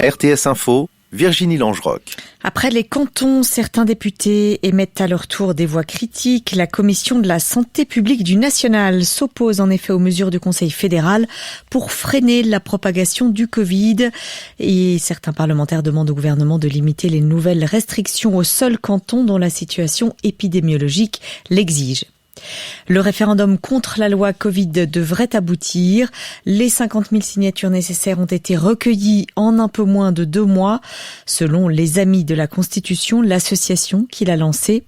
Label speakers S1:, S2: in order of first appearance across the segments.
S1: RTS Info, Virginie Langerock.
S2: Après les cantons, certains députés émettent à leur tour des voix critiques. La commission de la santé publique du national s'oppose en effet aux mesures du Conseil fédéral pour freiner la propagation du Covid. Et certains parlementaires demandent au gouvernement de limiter les nouvelles restrictions aux seuls cantons dont la situation épidémiologique l'exige. Le référendum contre la loi Covid devrait aboutir. Les 50 000 signatures nécessaires ont été recueillies en un peu moins de 2 mois, selon les Amis de la Constitution, l'association qui l'a lancée.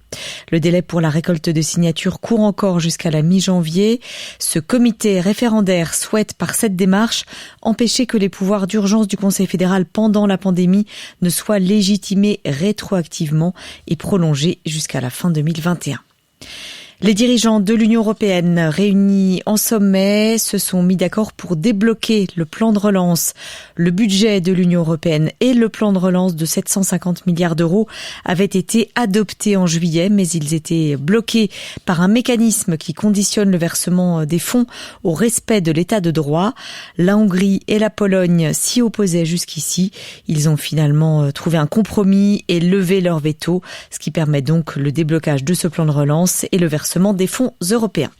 S2: Le délai pour la récolte de signatures court encore jusqu'à la mi-janvier. Ce comité référendaire souhaite par cette démarche empêcher que les pouvoirs d'urgence du Conseil fédéral pendant la pandémie ne soient légitimés rétroactivement et prolongés jusqu'à la fin 2021. Les dirigeants de l'Union européenne réunis en sommet se sont mis d'accord pour débloquer le plan de relance. Le budget de l'Union européenne et le plan de relance de 750 milliards d'euros avaient été adoptés en juillet, mais ils étaient bloqués par un mécanisme qui conditionne le versement des fonds au respect de l'état de droit. La Hongrie et la Pologne s'y opposaient jusqu'ici. Ils ont finalement trouvé un compromis et levé leur veto, ce qui permet donc le déblocage de ce plan de relance et le versement des fonds européens.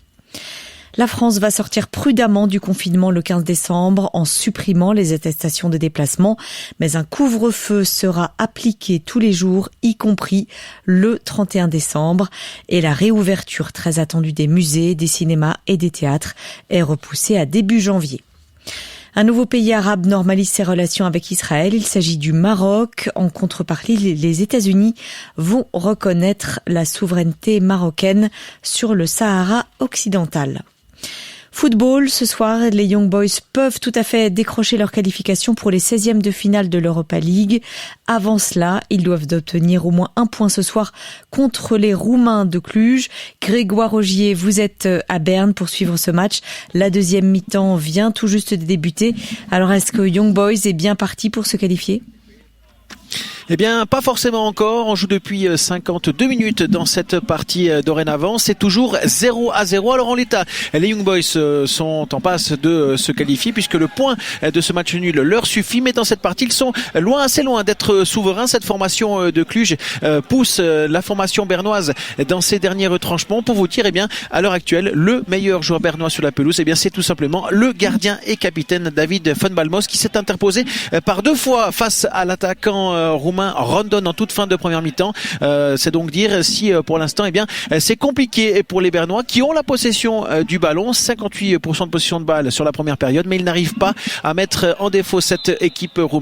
S2: La France va sortir prudemment du confinement le 15 décembre en supprimant les attestations de déplacement, mais un couvre-feu sera appliqué tous les jours, y compris le 31 décembre. Et la réouverture très attendue des musées, des cinémas et des théâtres est repoussée à début janvier. Un nouveau pays arabe normalise ses relations avec Israël. Il s'agit du Maroc. En contrepartie, les États-Unis vont reconnaître la souveraineté marocaine sur le Sahara occidental. Football, ce soir, les Young Boys peuvent tout à fait décrocher leur qualification pour les 16e de finale de l'Europa League. Avant cela, ils doivent obtenir au moins 1 point ce soir contre les Roumains de Cluj. Grégoire Augier, vous êtes à Berne pour suivre ce match. La deuxième mi-temps vient tout juste de débuter. Alors, est-ce que Young Boys est bien parti pour se qualifier ?
S3: Eh bien, pas forcément encore. On joue depuis 52 minutes dans cette partie dorénavant. C'est toujours 0-0. Alors en l'état, les Young Boys sont en passe de se qualifier puisque le point de ce match nul leur suffit. Mais dans cette partie, ils sont loin, assez loin d'être souverains. Cette formation de Cluj pousse la formation bernoise dans ses derniers retranchements. Pour vous dire, eh bien, à l'heure actuelle, le meilleur joueur bernois sur la pelouse, eh bien, c'est tout simplement le gardien et capitaine David von Balmos qui s'est interposé par 2 fois face à l'attaquant roumain Rondon en toute fin de première mi-temps. C'est donc dire si pour l'instant eh bien c'est compliqué pour les Bernois qui ont la possession du ballon, 58% de possession de balle sur la première période, mais ils n'arrivent pas à mettre en défaut cette équipe roumaine.